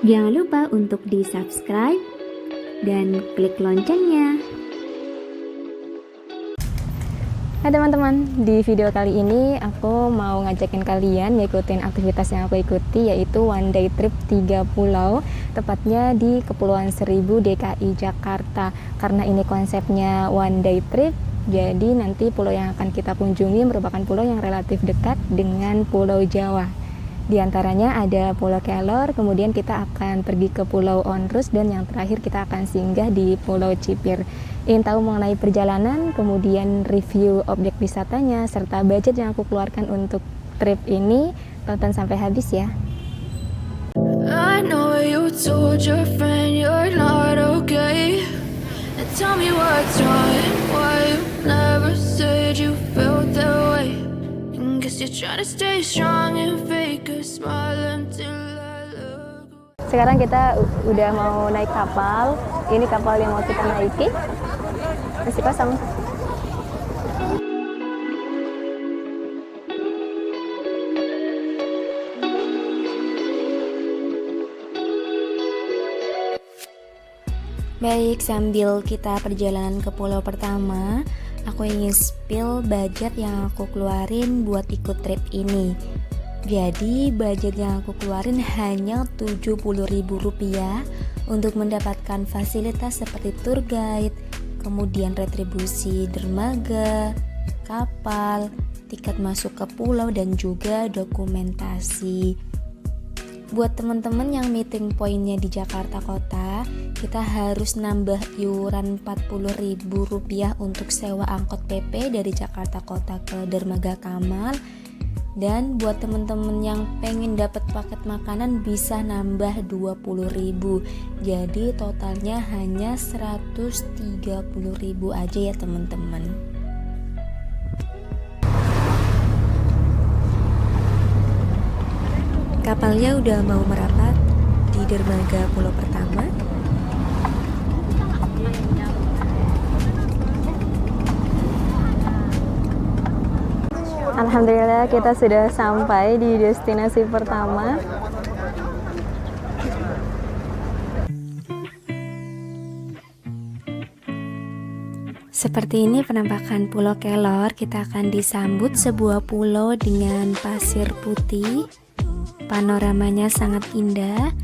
Jangan lupa untuk di-subscribe dan klik loncengnya. Hai teman-teman, di video kali ini aku mau ngajakin kalian ngikutin aktivitas yang aku ikuti, yaitu one day trip 3 pulau, tepatnya di Kepulauan Seribu, DKI Jakarta. Karena ini konsepnya one day trip, jadi nanti pulau yang akan kita kunjungi merupakan pulau yang relatif dekat dengan Pulau Jawa. Di antaranya ada Pulau Kelor, kemudian kita akan pergi ke Pulau Onrus, dan yang terakhir kita akan singgah di Pulau Cipir. Ingin tahu mengenai perjalanan, kemudian review objek wisatanya, serta budget yang aku keluarkan untuk trip ini, tonton sampai habis ya. I know you told your friend you're not okay. Now tell me what's wrong, why you never said you felt that way. Guess you're trying to stay strong and fake a smile until I look away. Sekarang kita udah mau naik kapal. Ini kapal yang mau kita naiki. Masih kosong. Baik, sambil kita perjalanan ke pulau pertama, aku ingin spill budget yang aku keluarin buat ikut trip ini. Jadi budget yang aku keluarin hanya Rp70.000 untuk mendapatkan fasilitas seperti tour guide, kemudian retribusi dermaga, kapal, tiket masuk ke pulau, dan juga dokumentasi. Buat teman-teman yang meeting pointnya di Jakarta Kota, kita harus nambah iuran Rp40.000 untuk sewa angkot PP dari Jakarta Kota ke Dermaga Kamal. Dan buat teman-teman yang pengen dapat paket makanan bisa nambah Rp20.000. Jadi totalnya hanya Rp130.000 aja ya teman-teman. Kapalnya udah mau merapat di dermaga pulau pertama. Alhamdulillah kita sudah sampai di destinasi pertama. Seperti ini penampakan Pulau Kelor. Kita akan disambut sebuah pulau dengan pasir putih. Panoramanya sangat indah.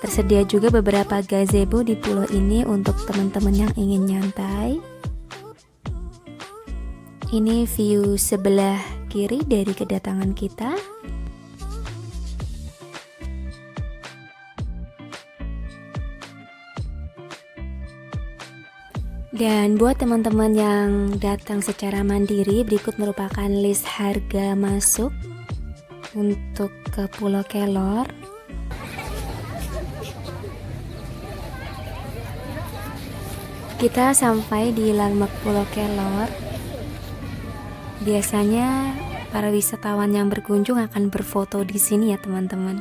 Tersedia juga beberapa gazebo di pulau ini untuk teman-teman yang ingin nyantai. Ini view sebelah kiri dari kedatangan kita. Dan buat teman-teman yang datang secara mandiri, berikut merupakan list harga masuk untuk ke Pulau Kelor. Kita sampai di landmark Pulau Kelor. Biasanya para wisatawan yang berkunjung akan berfoto di sini ya teman-teman.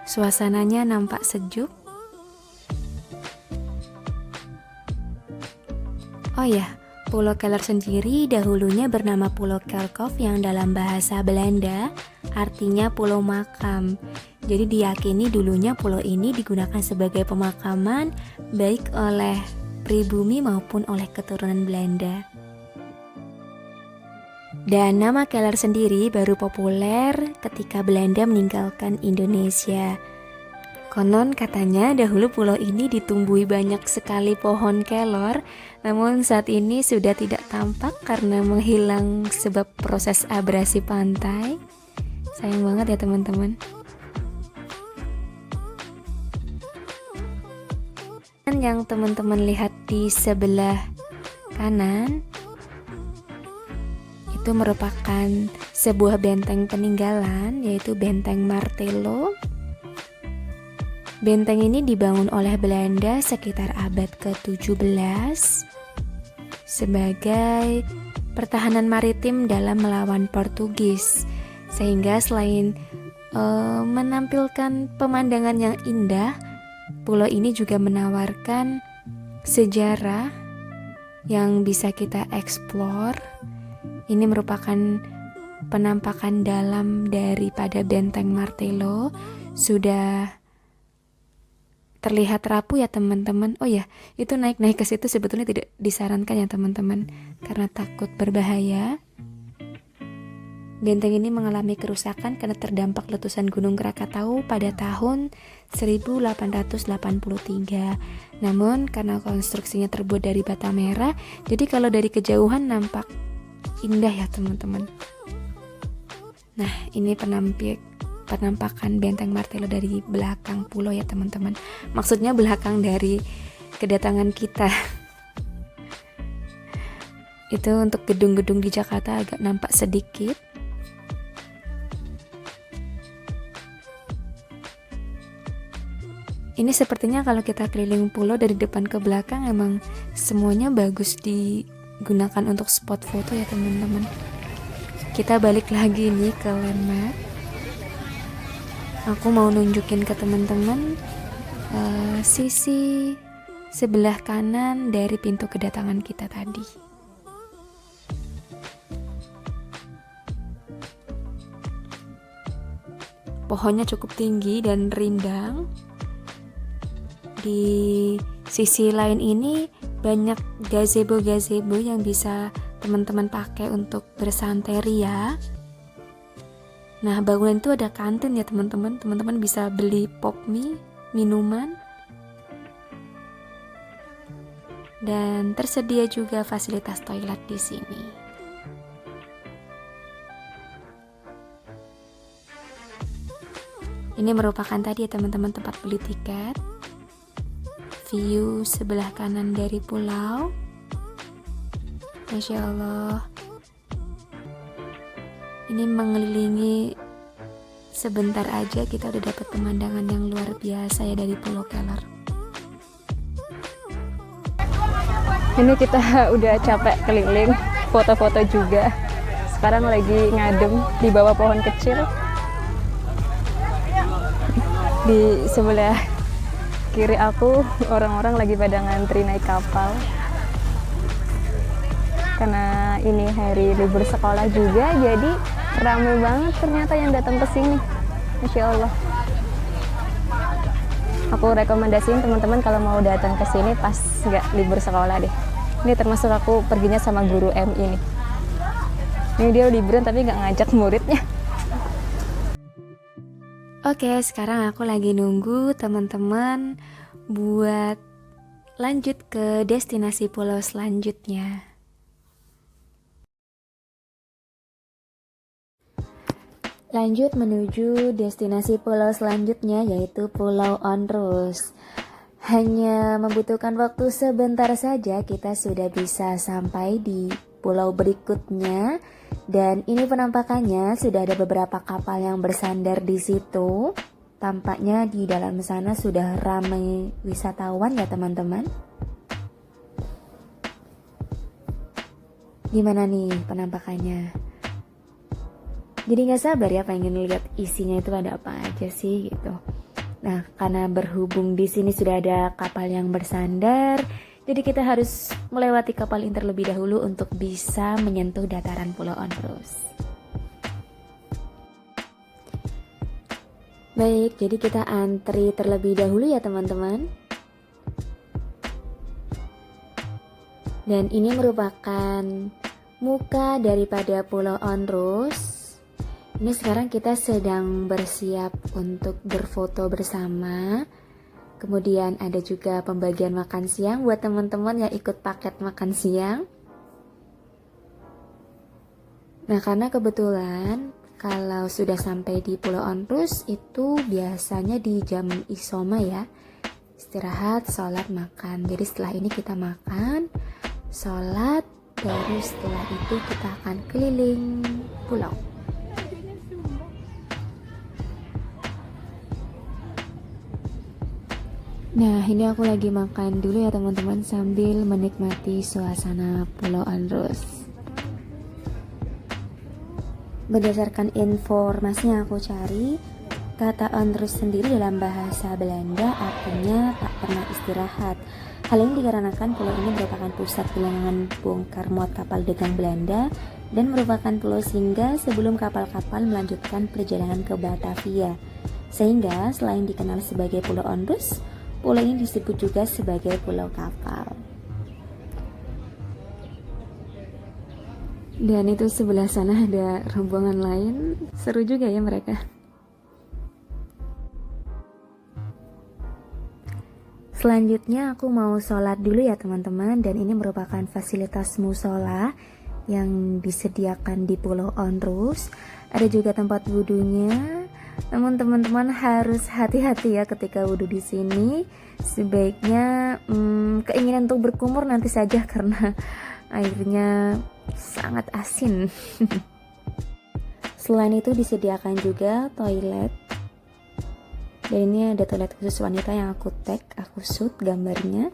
Suasananya nampak sejuk. Oh ya, Pulau Kelor sendiri dahulunya bernama Pulau Kelkov yang dalam bahasa Belanda artinya pulau makam. Jadi diyakini dulunya pulau ini digunakan sebagai pemakaman baik oleh pribumi maupun oleh keturunan Belanda. Dan nama Kelor sendiri baru populer ketika Belanda meninggalkan Indonesia. Konon katanya dahulu pulau ini ditumbuhi banyak sekali pohon kelor, namun saat ini sudah tidak tampak karena menghilang sebab proses abrasi pantai. Sayang banget ya teman-teman. Dan yang teman-teman lihat di sebelah kanan itu merupakan sebuah benteng peninggalan, yaitu Benteng Martello. Benteng ini dibangun oleh Belanda sekitar abad ke-17 sebagai pertahanan maritim dalam melawan Portugis, sehingga selain menampilkan pemandangan yang indah, pulau ini juga menawarkan sejarah yang bisa kita eksplor. Ini merupakan penampakan dalam daripada Benteng Martello. Sudah terlihat rapuh ya teman-teman. Oh ya, itu naik-naik ke situ sebetulnya tidak disarankan ya teman-teman, karena takut berbahaya. Benteng ini mengalami kerusakan karena terdampak letusan Gunung Krakatau pada tahun 1883. Namun karena konstruksinya terbuat dari bata merah, jadi kalau dari kejauhan nampak indah ya teman-teman. Nah, ini penampakan Benteng Martello dari belakang pulau ya teman-teman. Maksudnya belakang dari kedatangan kita. Itu untuk gedung-gedung di Jakarta agak nampak sedikit. Ini sepertinya kalau kita keliling pulau dari depan ke belakang emang semuanya bagus digunakan untuk spot foto ya teman-teman. Kita balik lagi nih ke landmark. Aku mau nunjukin ke teman-teman sisi sebelah kanan dari pintu kedatangan kita tadi. Pohonnya cukup tinggi dan rindang. Di sisi lain ini banyak gazebo yang bisa teman-teman pakai untuk bersantai ria. Nah, bangunan itu ada kantin ya teman-teman. Teman-teman bisa beli pop mie, minuman. Dan tersedia juga fasilitas toilet di sini. Ini merupakan tadi ya teman-teman tempat beli tiket. View sebelah kanan dari pulau. Masya Allah. Ini mengelilingi sebentar aja kita udah dapat pemandangan yang luar biasa ya dari Pulau Kelar. Ini kita udah capek keliling, foto-foto juga. Sekarang lagi ngadem di bawah pohon kecil. Di sebelah kiri aku orang-orang lagi pada ngantri naik kapal. Karena ini hari libur sekolah juga, jadi ramai banget ternyata yang datang ke sini. Masya Allah. Aku rekomendasiin teman-teman kalau mau datang ke sini pas nggak libur sekolah deh. Ini termasuk aku perginya sama guru MI nih. Ini dia liburan tapi nggak ngajak muridnya. Oke, sekarang aku lagi nunggu teman-teman buat lanjut ke destinasi pulau selanjutnya. Lanjut menuju destinasi pulau selanjutnya yaitu Pulau Onrus. Hanya membutuhkan waktu sebentar saja kita sudah bisa sampai di pulau berikutnya. Dan ini penampakannya sudah ada beberapa kapal yang bersandar di situ. Tampaknya di dalam sana sudah ramai wisatawan ya teman-teman. Gimana nih penampakannya? Jadi gak sabar ya pengen lihat isinya itu ada apa aja sih gitu. Nah, karena berhubung di sini sudah ada kapal yang bersandar, jadi kita harus melewati kapal ini terlebih dahulu untuk bisa menyentuh dataran Pulau Onrus. Baik, jadi kita antri terlebih dahulu ya teman-teman. Dan ini merupakan muka daripada Pulau Onrus. Ini sekarang kita sedang bersiap untuk berfoto bersama. Kemudian ada juga pembagian makan siang buat teman-teman yang ikut paket makan siang. Nah, karena kebetulan kalau sudah sampai di Pulau Onrus itu biasanya di jam isoma ya. Istirahat, sholat, makan. Jadi setelah ini kita makan, sholat, baru setelah itu kita akan keliling pulau. Nah, ini aku lagi makan dulu ya teman-teman sambil menikmati suasana Pulau Onrus. Berdasarkan informasi yang aku cari, kata Onrus sendiri dalam bahasa Belanda artinya tak pernah istirahat. Hal ini dikarenakan pulau ini merupakan pusat penyelenggaraan bongkar muat kapal dagang Belanda dan merupakan pulau singgah sebelum kapal-kapal melanjutkan perjalanan ke Batavia. Sehingga selain dikenal sebagai Pulau Onrus, Pulau ini disebut juga sebagai pulau kapal. Dan itu sebelah sana ada rombongan lain, seru juga ya mereka. Selanjutnya aku mau sholat dulu ya teman-teman, dan ini merupakan fasilitas musola yang disediakan di Pulau Onrus. Ada juga tempat wudhunya. Namun teman-teman harus hati-hati ya ketika wudhu di sini. Sebaiknya keinginan untuk berkumur nanti saja karena airnya sangat asin. Selain itu disediakan juga toilet. Dan ini ada toilet khusus wanita yang aku tag, aku shoot gambarnya.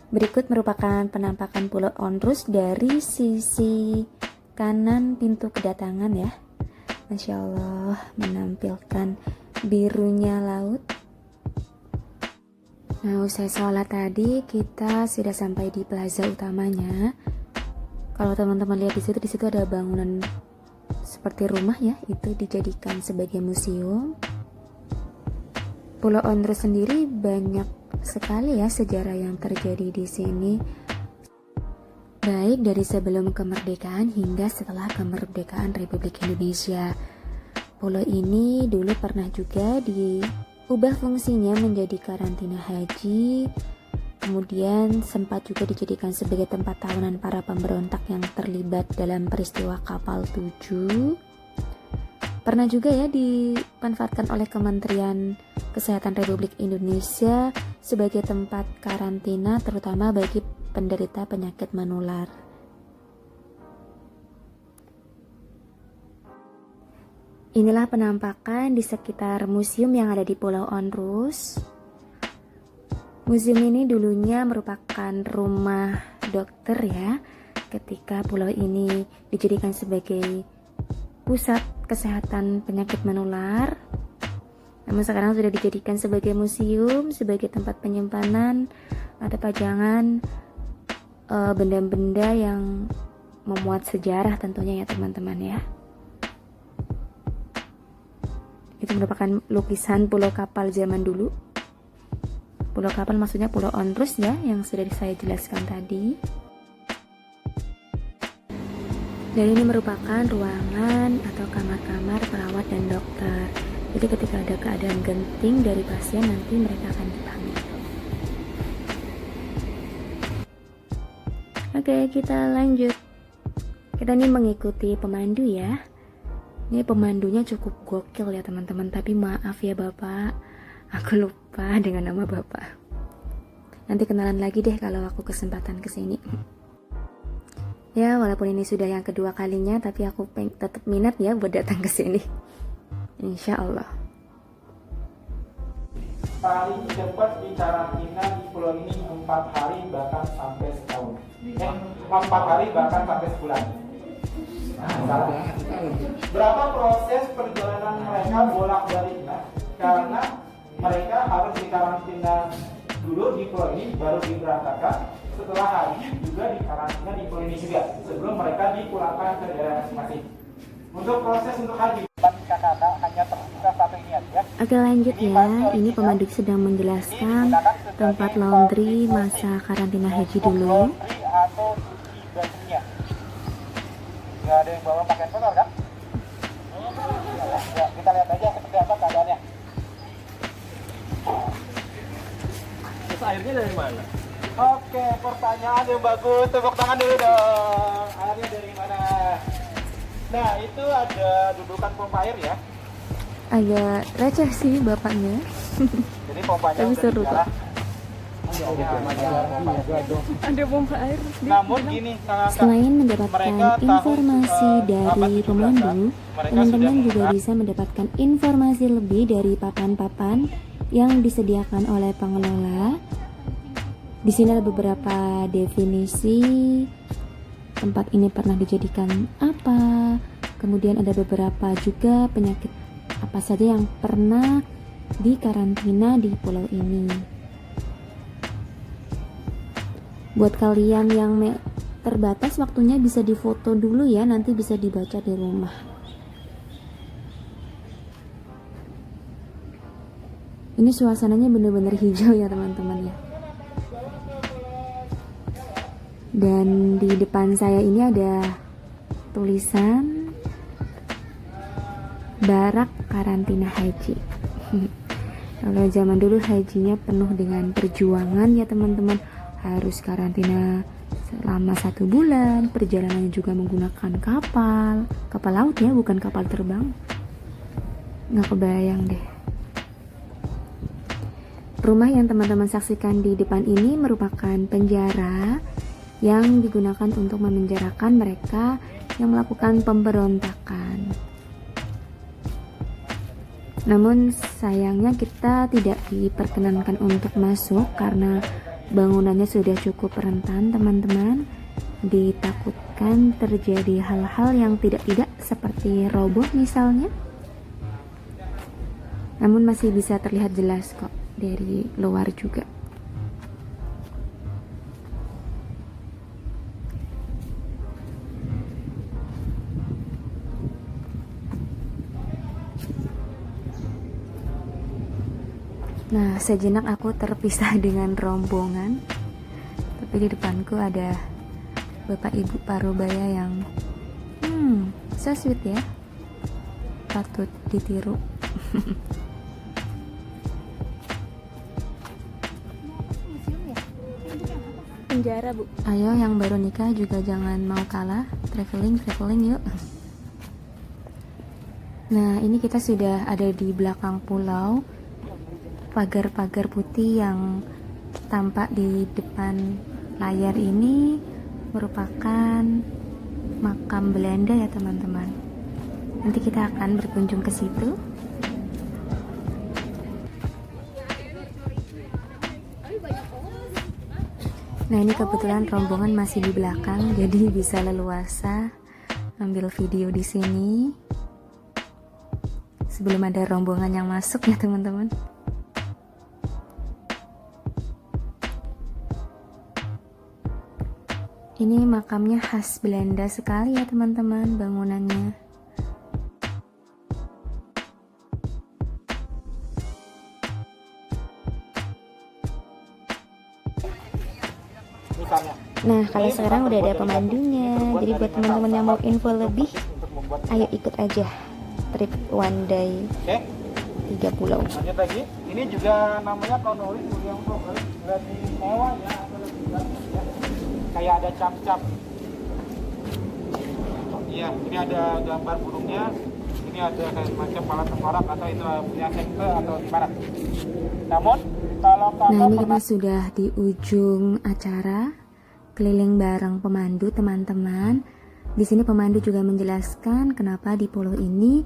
Berikut merupakan penampakan Pulau Onrus dari sisi kanan pintu kedatangan ya. Masya Allah, menampilkan birunya laut. Nah, usai sholat tadi kita sudah sampai di plaza utamanya. Kalau teman-teman lihat di situ ada bangunan seperti rumah ya, itu dijadikan sebagai museum. Pulau Onrus sendiri banyak sekali ya sejarah yang terjadi di sini, baik dari sebelum kemerdekaan hingga setelah kemerdekaan Republik Indonesia. Pulau ini dulu pernah juga diubah fungsinya menjadi karantina haji, kemudian sempat juga dijadikan sebagai tempat tahunan para pemberontak yang terlibat dalam peristiwa kapal 7. Pernah juga ya dimanfaatkan oleh Kementerian Kesehatan Republik Indonesia sebagai tempat karantina terutama bagi penderita penyakit menular. Inilah penampakan di sekitar museum yang ada di Pulau Onrus. Museum ini dulunya merupakan rumah dokter ya, ketika pulau ini dijadikan sebagai pusat kesehatan penyakit menular. Namun sekarang sudah dijadikan sebagai museum, sebagai tempat penyimpanan, ada pajangan benda-benda yang memuat sejarah tentunya ya teman-teman ya. Itu merupakan lukisan pulau kapal zaman dulu. Pulau kapal maksudnya Pulau Onrus ya, yang sudah saya jelaskan tadi. Dan ini merupakan ruangan atau kamar-kamar perawat dan dokter. Jadi ketika ada keadaan genting dari pasien nanti mereka akan dipanggil. Oke, kita lanjut. Kita ini mengikuti pemandu ya. Ini pemandunya cukup gokil ya teman-teman. Tapi maaf ya Bapak, aku lupa dengan nama Bapak. Nanti kenalan lagi deh kalau aku kesempatan kesini. Ya, walaupun ini sudah yang kedua kalinya, tapi aku tetap minat ya buat datang ke sini. Insya Allah. Paling cepat di karantina di pulau ini 4 hari bahkan sampai setahun. 4 hari bahkan sampai sebulan. Berapa proses perjalanan mereka bolak-balik? Karena mereka harus dikarantina dulu di pulau ini, baru diberangkatkan. Setelah haji juga dikarantina di pulau ini juga sebelum mereka dipulangkan ke daerah masing-masing. Untuk proses untuk haji kakak hanya tersisa satu ini aja. Oke lanjut ya, ini pemandu sedang menjelaskan tempat laundry masa karantina haji dulu. Laundry atau cuci bajunya. Nggak ada yang bawa pakaian kotor kan? Ya, kita lihat aja seperti apa keadaannya. Terus airnya dari mana? Oke, pertanyaan yang bagus. Tepuk tangan dulu dong. Airnya dari mana? Nah, itu ada dudukan pompa air ya. Agak receh sih bapaknya. Jadi pompanya Tapi udah seru di kok. dalam. Ada pompa air. Namun gini, Selain mendapatkan informasi dari pemandu, teman-teman juga bisa mendapatkan informasi lebih dari papan-papan yang disediakan oleh pengelola. Di sini ada beberapa definisi tempat ini pernah dijadikan apa, kemudian ada beberapa juga penyakit apa saja yang pernah dikarantina di pulau ini. Buat kalian yang terbatas waktunya bisa difoto dulu ya, nanti bisa dibaca di rumah. Ini suasananya bener-bener hijau ya teman-teman ya. Dan di depan saya ini ada tulisan Barak Karantina Haji. Kalau zaman dulu hajinya penuh dengan perjuangan ya teman-teman, harus karantina selama 1 bulan, perjalanannya juga menggunakan kapal laut ya, bukan kapal terbang. Nggak kebayang deh. Rumah yang teman-teman saksikan di depan ini merupakan penjara yang digunakan untuk memenjarakan mereka yang melakukan pemberontakan. Namun sayangnya kita tidak diperkenankan untuk masuk karena bangunannya sudah cukup rentan teman-teman. Ditakutkan terjadi hal-hal yang tidak seperti roboh misalnya. Namun masih bisa terlihat jelas kok dari luar juga. Nah, sejenak aku terpisah dengan rombongan. Tapi di depanku ada Bapak Ibu Parubaya yang so sweet ya. Patut ditiru. Penjara, Bu. Ayo yang baru nikah juga jangan mau kalah. Traveling yuk. Nah, ini kita sudah ada di belakang pulau. Pagar-pagar putih yang tampak di depan layar ini merupakan makam Belanda ya teman-teman. Nanti kita akan berkunjung ke situ. Nah, ini kebetulan rombongan masih di belakang, jadi bisa leluasa ambil video di sini sebelum ada rombongan yang masuk ya teman-teman. Ini makamnya khas Belanda sekali ya teman-teman bangunannya. Nah, kalau sekarang udah ada pemandunya. Jadi buat teman-teman yang mau info lebih, ayo ikut aja trip one day 3 pulau. Lanjut lagi. Ini juga namanya kronolis yang lebih mewah ya, atau lebih bagus ya. Kayak ada cap-cap. Iya, ini ada gambar burungnya. Ini ada kayak semacam kepala tengkorak atau itu punya sekte atau gimana. Namun kalau Nah, ini kita sudah di ujung acara keliling bareng pemandu teman-teman. Di sini pemandu juga menjelaskan kenapa di pulau ini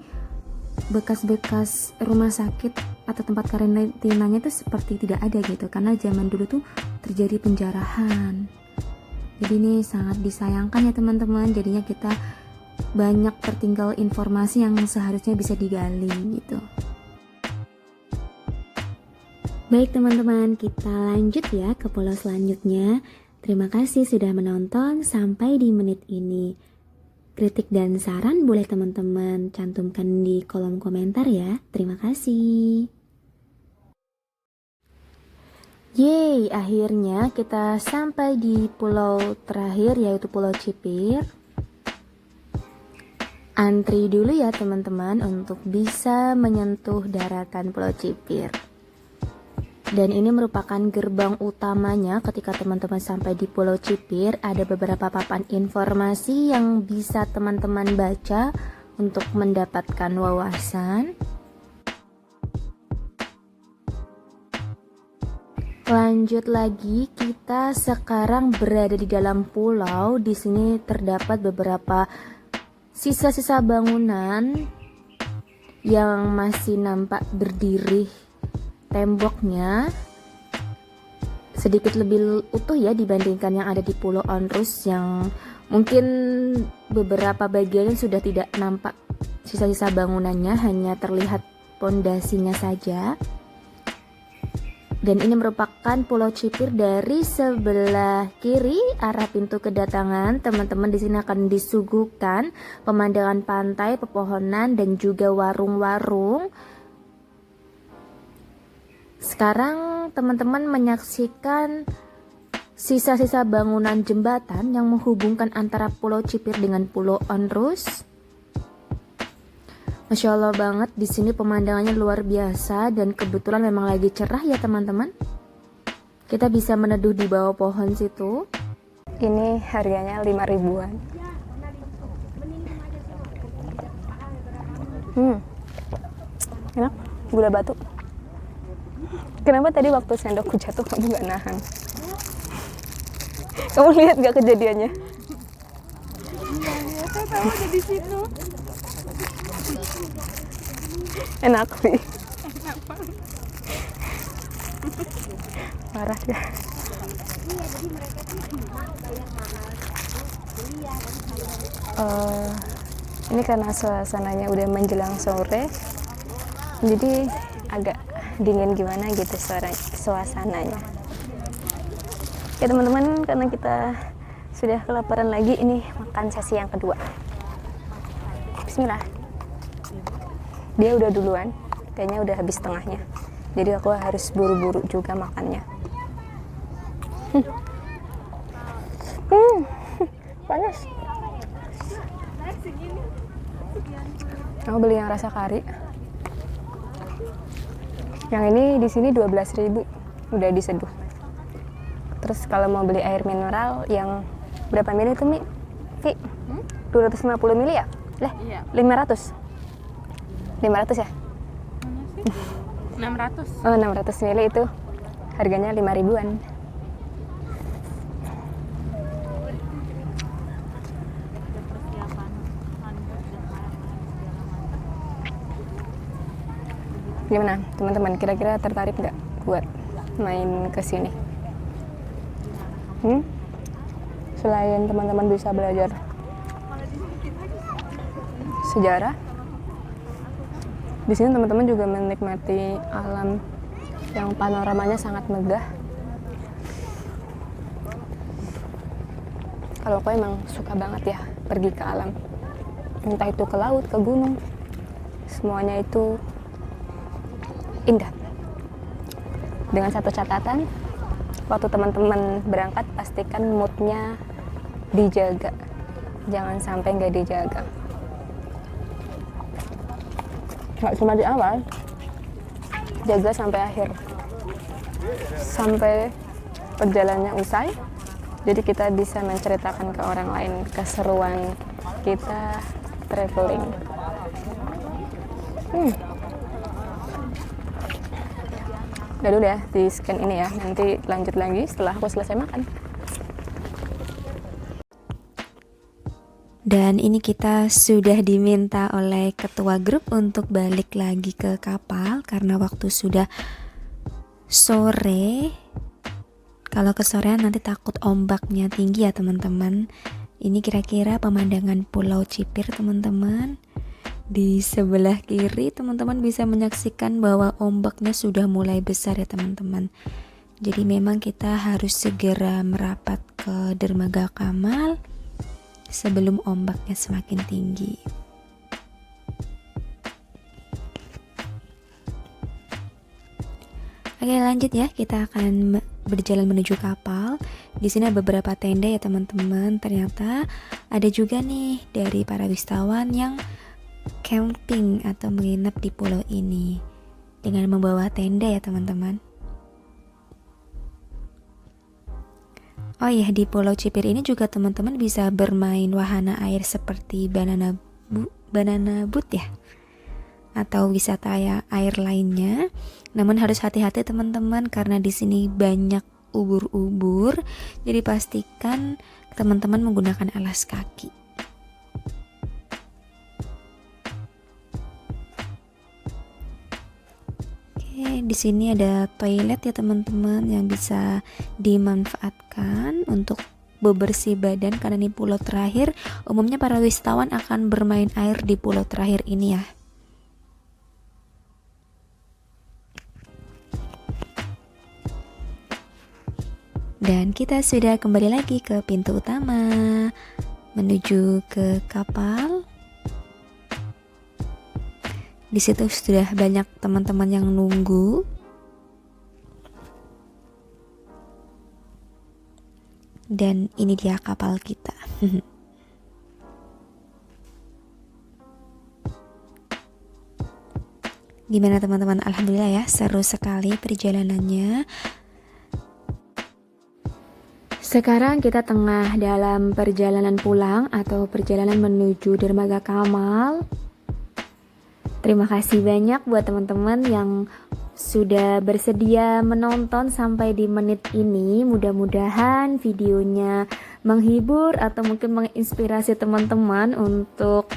bekas-bekas rumah sakit atau tempat karantinanya itu seperti tidak ada gitu, karena zaman dulu tuh terjadi penjarahan. Jadi ini sangat disayangkan ya teman-teman, jadinya kita banyak tertinggal informasi yang seharusnya bisa digali gitu. Baik teman-teman, kita lanjut ya ke pulau selanjutnya. Terima kasih sudah menonton sampai di menit ini. Kritik dan saran boleh teman-teman cantumkan di kolom komentar ya. Terima kasih. Yeay, akhirnya kita sampai di pulau terakhir yaitu Pulau Cipir. Antri dulu ya teman-teman untuk bisa menyentuh daratan Pulau Cipir. Dan ini merupakan gerbang utamanya. Ketika teman-teman sampai di Pulau Cipir, ada beberapa papan informasi yang bisa teman-teman baca untuk mendapatkan wawasan. Lanjut lagi, kita sekarang berada di dalam pulau. Di sini terdapat beberapa sisa-sisa bangunan yang masih nampak berdiri. Temboknya sedikit lebih utuh ya dibandingkan yang ada di Pulau Onrus yang mungkin beberapa bagiannya sudah tidak nampak sisa-sisa bangunannya, hanya terlihat pondasinya saja. Dan ini merupakan Pulau Cipir. Dari sebelah kiri arah pintu kedatangan, teman-teman di sini akan disuguhkan pemandangan pantai, pepohonan dan juga warung-warung. Sekarang teman-teman menyaksikan sisa-sisa bangunan jembatan yang menghubungkan antara Pulau Cipir dengan Pulau Onrus. Masya Allah banget, di sini pemandangannya luar biasa dan kebetulan memang lagi cerah ya teman-teman. Kita bisa meneduh di bawah pohon situ. Ini harganya 5 ribuan. Enak, gula batu. Kenapa tadi waktu sendokku jatuh kamu gak nahan? Kamu lihat gak kejadiannya? Saya tahu ada di situ. Enak sih. Parah ya. Ini karena suasananya udah menjelang sore, jadi agak dingin gimana gitu suasananya. Ya teman-teman, karena kita sudah kelaparan lagi, ini makan sesi yang kedua. Bismillah. Dia udah duluan, kayaknya udah habis setengahnya. Jadi aku harus buru-buru juga makannya. Panas. Aku beli yang rasa kari. Yang ini di sini 12.000 udah diseduh. Terus kalau mau beli air mineral yang berapa mili itu Mi? 250 mili ya? Iya. 500. 500 ya? 600. Oh, 600 mili itu harganya 5 ribuan. Gimana teman-teman, kira-kira tertarik nggak buat main ke sini? Selain teman-teman bisa belajar sejarah, di sini teman-teman juga menikmati alam yang panoramanya sangat megah. Kalau aku emang suka banget ya pergi ke alam, entah itu ke laut, ke gunung, semuanya itu indah. Dengan satu catatan, waktu teman-teman berangkat pastikan moodnya dijaga, jangan sampai nggak dijaga. Nggak cuma di awal, jaga sampai akhir, sampai perjalanannya usai. Jadi kita bisa menceritakan ke orang lain keseruan kita traveling. Udah di scan ini ya, nanti lanjut lagi setelah aku selesai makan. Dan ini kita sudah diminta oleh ketua grup untuk balik lagi ke kapal karena waktu sudah sore. Kalau kesorean nanti takut ombaknya tinggi ya teman-teman. Ini kira-kira pemandangan Pulau Cipir teman-teman. Di sebelah kiri teman-teman bisa menyaksikan bahwa ombaknya sudah mulai besar ya teman-teman. Jadi memang kita harus segera merapat ke dermaga Kamal sebelum ombaknya semakin tinggi. Oke, lanjut ya, kita akan berjalan menuju kapal. Di sini ada beberapa tenda ya teman-teman. Ternyata ada juga nih dari para wisatawan yang camping atau menginap di pulau ini dengan membawa tenda ya teman-teman. Oh iya, di Pulau Cipir ini juga teman-teman bisa bermain wahana air seperti banana boat ya, atau wisata air lainnya. Namun harus hati-hati teman-teman karena di sini banyak ubur-ubur. Jadi pastikan teman-teman menggunakan alas kaki. Oke, di sini ada toilet ya teman-teman yang bisa dimanfaatkan untuk bebersih badan karena ini pulau terakhir. Umumnya para wisatawan akan bermain air di pulau terakhir ini ya. Dan kita sudah kembali lagi ke pintu utama menuju ke kapal. Di situ sudah banyak teman-teman yang nunggu. Dan ini dia kapal kita. Gimana teman-teman? Alhamdulillah ya, seru sekali perjalanannya. Sekarang kita tengah dalam perjalanan pulang atau perjalanan menuju Dermaga Kamal. Terima kasih banyak buat teman-teman yang sudah bersedia menonton sampai di menit ini. Mudah-mudahan videonya menghibur atau mungkin menginspirasi teman-teman untuk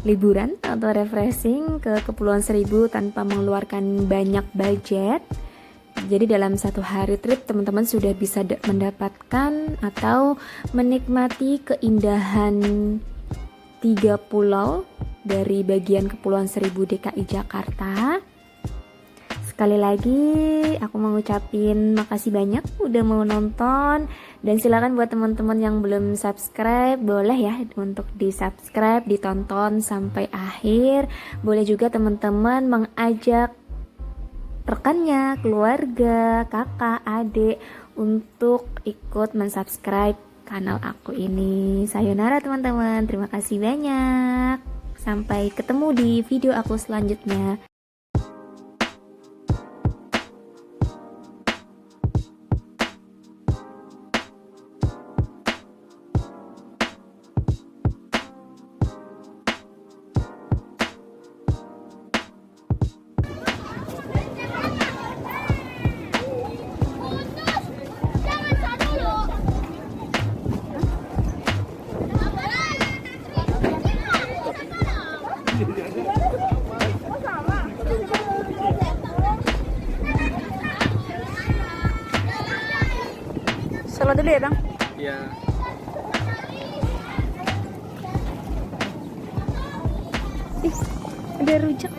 liburan atau refreshing ke Kepulauan Seribu tanpa mengeluarkan banyak budget. Jadi dalam satu hari trip teman-teman sudah bisa mendapatkan atau menikmati keindahan 3 pulau dari bagian Kepulauan Seribu DKI Jakarta. Sekali lagi aku mau ngucapin makasih banyak udah mau nonton, dan silakan buat teman-teman yang belum subscribe boleh ya untuk di subscribe, ditonton sampai akhir. Boleh juga teman-teman mengajak rekannya, keluarga, kakak, adik untuk ikut mensubscribe kanal aku ini. Sayonara teman-teman, terima kasih banyak. Sampai ketemu di video aku selanjutnya. Solo dulu ya bang. Iya. Ih, ada rujak.